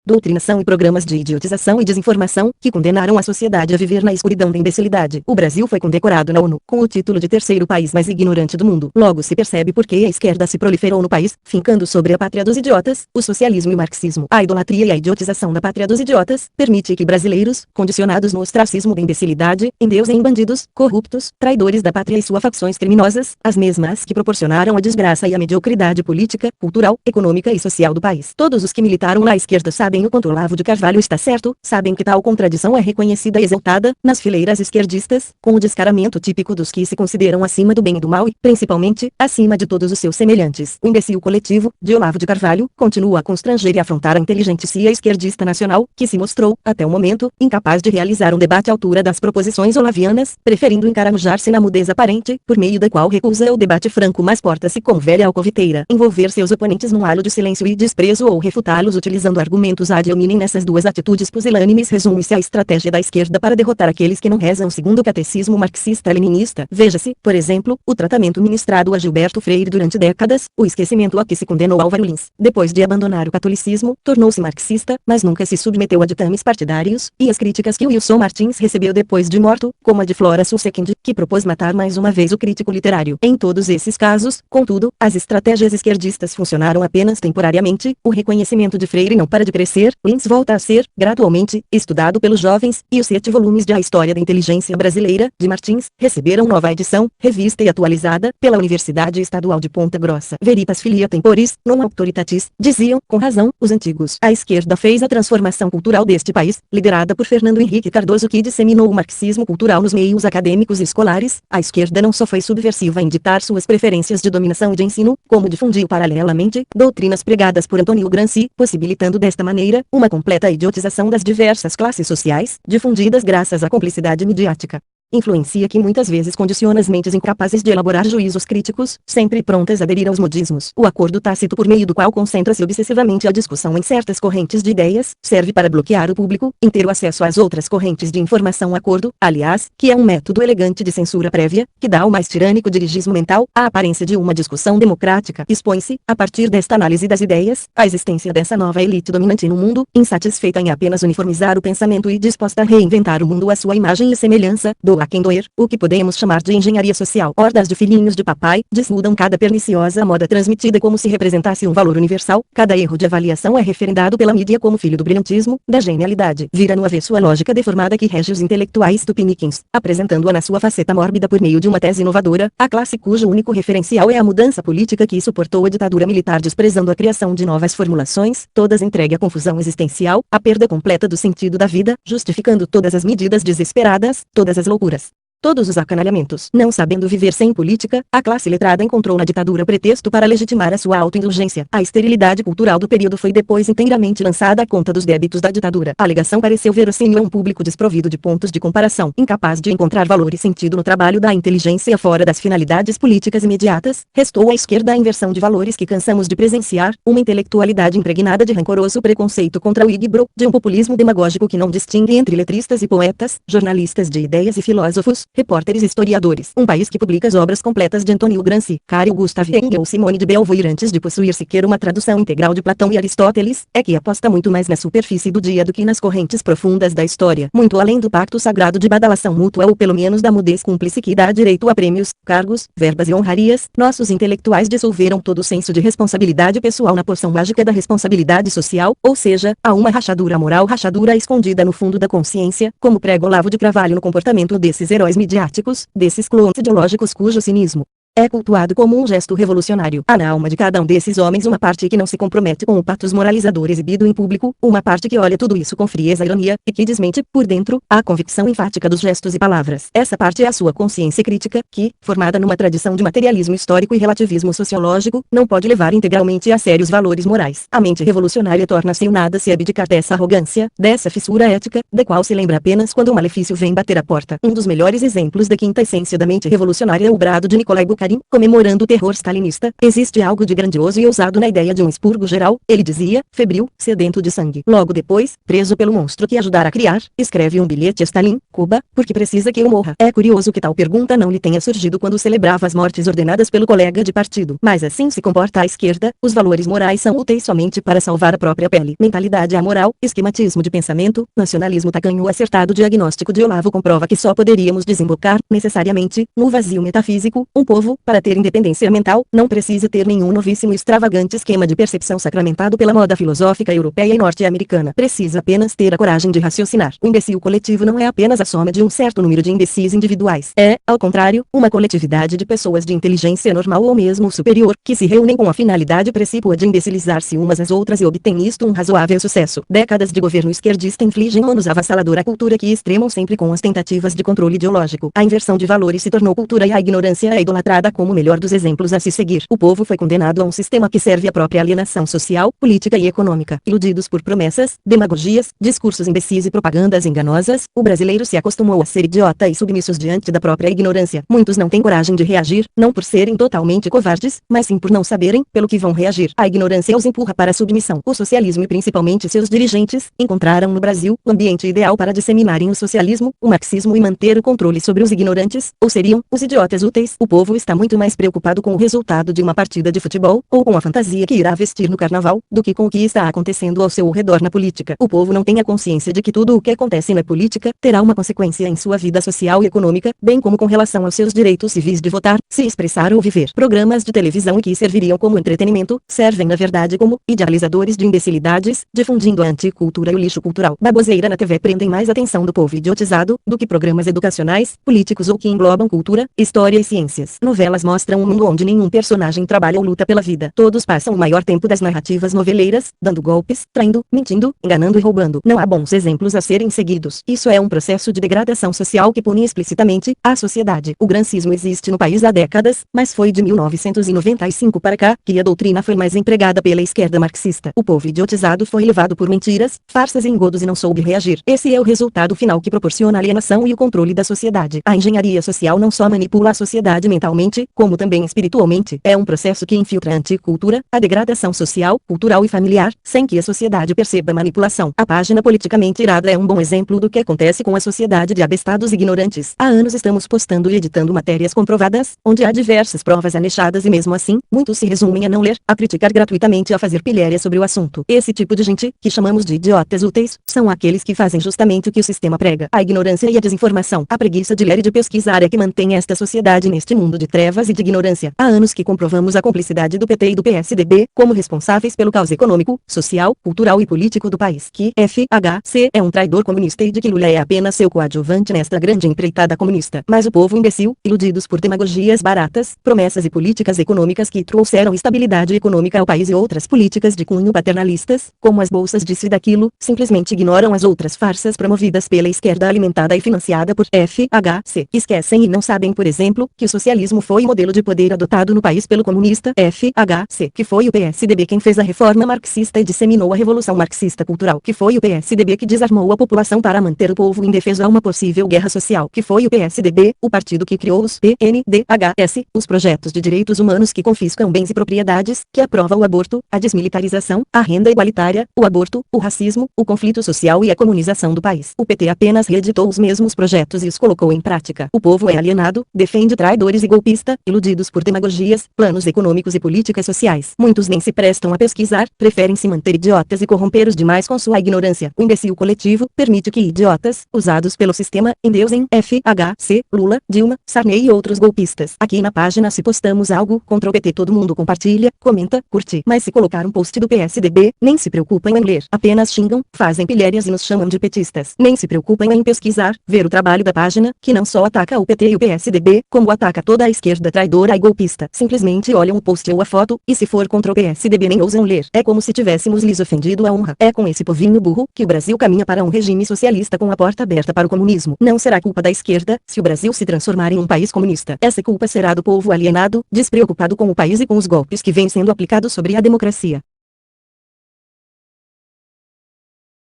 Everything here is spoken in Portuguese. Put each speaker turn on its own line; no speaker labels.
doutrinação e programas de idiotização e desinformação, que condenaram a sociedade a viver na escuridão da imbecilidade. O Brasil foi condecorado na ONU, com o título de terceiro país mais ignorante do mundo. Logo se percebe por que a esquerda se proliferou no país, fincando sobre a pátria dos idiotas, o socialismo e o marxismo. A idolatria e a idiotização da pátria dos idiotas, permite que brasileiros, condicionados no ostracismo da imbecilidade, endeusem bandidos, corruptos, traidores da pátria e suas facções criminosas, as mesmas que proporcionaram a desgraça e a mediocridade política, cultural, econômica e social do país. Todos os que militaram na esquerda sabem o quanto Olavo de Carvalho está certo, sabem que tal contradição é reconhecida e exaltada, nas fileiras esquerdistas, com o descaramento típico dos que se consideram acima do bem e do mal e, principalmente, acima de todos os seus semelhantes. O imbecil coletivo, de Olavo de Carvalho, continua a constranger e afrontar a inteligentsia esquerdista nacional, que se mostrou, até o momento, incapaz de realizar um debate à altura das proposições olavianas, preferindo encaramujar-se na mudez aparente, por meio da qual recusa o debate franco mas porta-se como velha alcoviteira, envolver seus oponentes num halo de silêncio e desprezo ou refutá-los utilizando argumentos ad hominem. Nessas duas atitudes pusilânimes resume-se a estratégia da esquerda para derrotar aqueles que não rezam segundo o catecismo marxista-leninista. Veja-se, por exemplo, o tratamento ministrado a Gilberto Freire durante décadas, o esquecimento a que se condenou Álvaro Lins. Depois de abandonar o catolicismo, tornou-se marxista, mas nunca se submeteu a ditames partidários, e as críticas que Wilson Martins recebeu depois de morto, como a de Flora Sussekind, que propôs matar mais uma vez o crítico literário. Em todos esses casos, contudo, as estratégias esquerdistas funcionaram apenas temporariamente, o reconhecimento de Freire não para de crescer, Lins volta a ser, gradualmente, estudado pelos jovens, e os 7 volumes de A História da Inteligência Brasileira, de Martins, receberam nova edição, revista e atualizada, pela Universidade Estadual de Ponta Grossa. Veritas filia temporis, non auctoritatis, diziam, com razão, os antigos. A esquerda fez a transformação cultural deste país, liderada por Fernando Henrique Cardoso, que disseminou o marxismo cultural nos meios acadêmicos e escolares. A esquerda não só foi subversiva em ditar suas preferências de dominação e de ensino, como difundiu paralelamente, doutrinas pregadas por Antônio Gramsci, possibilitando desta maneira, uma completa idiotização das diversas classes sociais, difundidas graças à cumplicidade midiática. Influencia que muitas vezes condiciona as mentes incapazes de elaborar juízos críticos, sempre prontas a aderir aos modismos. O acordo tácito por meio do qual concentra-se obsessivamente a discussão em certas correntes de ideias, serve para bloquear o público, em ter o acesso às outras correntes de informação. Acordo, aliás, que é um método elegante de censura prévia, que dá ao mais tirânico dirigismo mental, a aparência de uma discussão democrática. Expõe-se, a partir desta análise das ideias, a existência dessa nova elite dominante no mundo, insatisfeita em apenas uniformizar o pensamento e disposta a reinventar o mundo à sua imagem e semelhança, a quem doer, o que podemos chamar de engenharia social. Hordas de filhinhos de papai, desnudam cada perniciosa moda transmitida como se representasse um valor universal, cada erro de avaliação é referendado pela mídia como filho do brilhantismo, da genialidade. Vira no avesso a lógica deformada que rege os intelectuais tupiniquins, apresentando-a na sua faceta mórbida por meio de uma tese inovadora, a classe cujo único referencial é a mudança política que suportou a ditadura militar, desprezando a criação de novas formulações, todas entregue à confusão existencial, à perda completa do sentido da vida, justificando todas as medidas desesperadas, todas as loucuras. Todos os acanalhamentos. Não sabendo viver sem política, a classe letrada encontrou na ditadura pretexto para legitimar a sua autoindulgência. A esterilidade cultural do período foi depois inteiramente lançada à conta dos débitos da ditadura. A alegação pareceu verossímil a um público desprovido de pontos de comparação, incapaz de encontrar valor e sentido no trabalho da inteligência fora das finalidades políticas imediatas. Restou à esquerda a inversão de valores que cansamos de presenciar, uma intelectualidade impregnada de rancoroso preconceito contra o Igbro, de um populismo demagógico que não distingue entre letristas e poetas, jornalistas de ideias e filósofos, repórteres e historiadores. Um país que publica as obras completas de Antônio Gramsci, Carl Gustav Jung ou Simone de Beauvoir antes de possuir sequer uma tradução integral de Platão e Aristóteles, é que aposta muito mais na superfície do dia do que nas correntes profundas da história. Muito além do pacto sagrado de badalação mútua ou pelo menos da mudez cúmplice que dá direito a prêmios, cargos, verbas e honrarias, nossos intelectuais dissolveram todo o senso de responsabilidade pessoal na porção mágica da responsabilidade social, ou seja, há uma rachadura moral, rachadura escondida no fundo da consciência, como prega Olavo de Carvalho no comportamento desses heróis midiáticos, desses clones ideológicos cujo cinismo é cultuado como um gesto revolucionário. Há na alma de cada um desses homens uma parte que não se compromete com o patos moralizador exibido em público, uma parte que olha tudo isso com frieza e ironia, e que desmente, por dentro, a convicção enfática dos gestos e palavras. Essa parte é a sua consciência crítica, que, formada numa tradição de materialismo histórico e relativismo sociológico, não pode levar integralmente a sério os valores morais. A mente revolucionária torna-se um nada se abdicar dessa arrogância, dessa fissura ética, da qual se lembra apenas quando o malefício vem bater a porta. Um dos melhores exemplos da quinta essência da mente revolucionária é o brado de Nikolai Bukharin, Bukharin, comemorando o terror stalinista. Existe algo de grandioso e ousado na ideia de um expurgo geral, ele dizia, febril, sedento de sangue. Logo depois, preso pelo monstro que ajudara a criar, escreve um bilhete a Stalin, Cuba, porque precisa que eu morra. É curioso que tal pergunta não lhe tenha surgido quando celebrava as mortes ordenadas pelo colega de partido. Mas assim se comporta a esquerda, os valores morais são úteis somente para salvar a própria pele. Mentalidade amoral, esquematismo de pensamento, nacionalismo tacanho. O acertado diagnóstico de Olavo comprova que só poderíamos desembocar, necessariamente, no vazio metafísico. Um povo, para ter independência mental, não precisa ter nenhum novíssimo e extravagante esquema de percepção sacramentado pela moda filosófica europeia e norte-americana. Precisa apenas ter a coragem de raciocinar. O imbecil coletivo não é apenas a soma de um certo número de imbecis individuais. É, ao contrário, uma coletividade de pessoas de inteligência normal ou mesmo superior, que se reúnem com a finalidade precípua de imbecilizar-se umas às outras e obtêm nisto um razoável sucesso. Décadas de governo esquerdista infligem ônus avassalador à cultura que extremam sempre com as tentativas de controle ideológico. A inversão de valores se tornou cultura e a ignorância é idolatrada como o melhor dos exemplos a se seguir. O povo foi condenado a um sistema que serve à própria alienação social, política e econômica. Iludidos por promessas, demagogias, discursos imbecis e propagandas enganosas, o brasileiro se acostumou a ser idiota e submissos diante da própria ignorância. Muitos não têm coragem de reagir, não por serem totalmente covardes, mas sim por não saberem pelo que vão reagir. A ignorância os empurra para a submissão. O socialismo e principalmente seus dirigentes, encontraram no Brasil o ambiente ideal para disseminarem o socialismo, o marxismo e manter o controle sobre os ignorantes, ou seriam, os idiotas úteis. O povo está muito mais preocupado com o resultado de uma partida de futebol, ou com a fantasia que irá vestir no carnaval, do que com o que está acontecendo ao seu redor na política. O povo não tem a consciência de que tudo o que acontece na política, terá uma consequência em sua vida social e econômica, bem como com relação aos seus direitos civis de votar, se expressar ou viver. Programas de televisão que serviriam como entretenimento, servem na verdade como idealizadores de imbecilidades, difundindo a anticultura e o lixo cultural. Baboseira na TV prendem mais atenção do povo idiotizado, do que programas educacionais, políticos ou que englobam cultura, história e ciências. Novelas mostram um mundo onde nenhum personagem trabalha ou luta pela vida. Todos passam o maior tempo das narrativas noveleiras, dando golpes, traindo, mentindo, enganando e roubando. Não há bons exemplos a serem seguidos. Isso é um processo de degradação social que pune explicitamente a sociedade. O grancismo existe no país há décadas, mas foi de 1995 para cá que a doutrina foi mais empregada pela esquerda marxista. O povo idiotizado foi levado por mentiras, farsas e engodos e não soube reagir. Esse é o resultado final que proporciona a alienação e o controle da sociedade. A engenharia social não só manipula a sociedade mentalmente, como também espiritualmente. É um processo que infiltra a anticultura, a degradação social, cultural e familiar, sem que a sociedade perceba a manipulação. A página politicamente irada é um bom exemplo do que acontece com a sociedade de abestados ignorantes. Há anos estamos postando e editando matérias comprovadas, onde há diversas provas anechadas e mesmo assim, muitos se resumem a não ler, a criticar gratuitamente e a fazer pilhéria sobre o assunto. Esse tipo de gente, que chamamos de idiotas úteis, são aqueles que fazem justamente o que o sistema prega. A ignorância e a desinformação, a preguiça de ler e de pesquisar é que mantém esta sociedade neste mundo de trevas e de ignorância. Há anos que comprovamos a cumplicidade do PT e do PSDB, como responsáveis pelo caos econômico, social, cultural e político do país. Que FHC é um traidor comunista e de que Lula é apenas seu coadjuvante nesta grande empreitada comunista. Mas o povo imbecil, iludidos por demagogias baratas, promessas e políticas econômicas que trouxeram estabilidade econômica ao país e outras políticas de cunho paternalistas, como as bolsas disso e daquilo, simplesmente ignoram as outras farsas promovidas pela esquerda alimentada e financiada por FHC. Esquecem e não sabem, por exemplo, que o socialismo foi o modelo de poder adotado no país pelo comunista FHC, que foi o PSDB quem fez a reforma marxista e disseminou a revolução marxista cultural, que foi o PSDB que desarmou a população para manter o povo indefeso a uma possível guerra social, que foi o PSDB, o partido que criou os PNDHS, os projetos de direitos humanos que confiscam bens e propriedades, que aprova o aborto, a desmilitarização, a renda igualitária, o aborto, o racismo, o conflito social e a comunização do país. O PT apenas reeditou os mesmos projetos e os colocou em prática. O povo é alienado, defende traidores e golpista, iludidos por demagogias, planos econômicos e políticas sociais. Muitos nem se prestam a pesquisar, preferem se manter idiotas e corromper os demais com sua ignorância. O imbecil coletivo permite que idiotas, usados pelo sistema, endeusem FHC, Lula, Dilma, Sarney e outros golpistas. Aqui na página se postamos algo contra o PT todo mundo compartilha, comenta, curte. Mas se colocar um post do PSDB, nem se preocupam em ler. Apenas xingam, fazem pilhérias e nos chamam de petistas. Nem se preocupam em pesquisar, ver o trabalho da página, que não só ataca o PT e o PSDB, como ataca toda a esquerda traidora e golpista. Simplesmente olham o post ou a foto, e se for contra o PSDB nem ousam ler. É como se tivéssemos lhes ofendido a honra. É com esse povinho burro, que o Brasil caminha para um regime socialista com a porta aberta para o comunismo. Não será culpa da esquerda, se o Brasil se transformar em um país comunista. Essa culpa será do povo alienado, despreocupado com o país e com os golpes que vêm sendo aplicados sobre a democracia.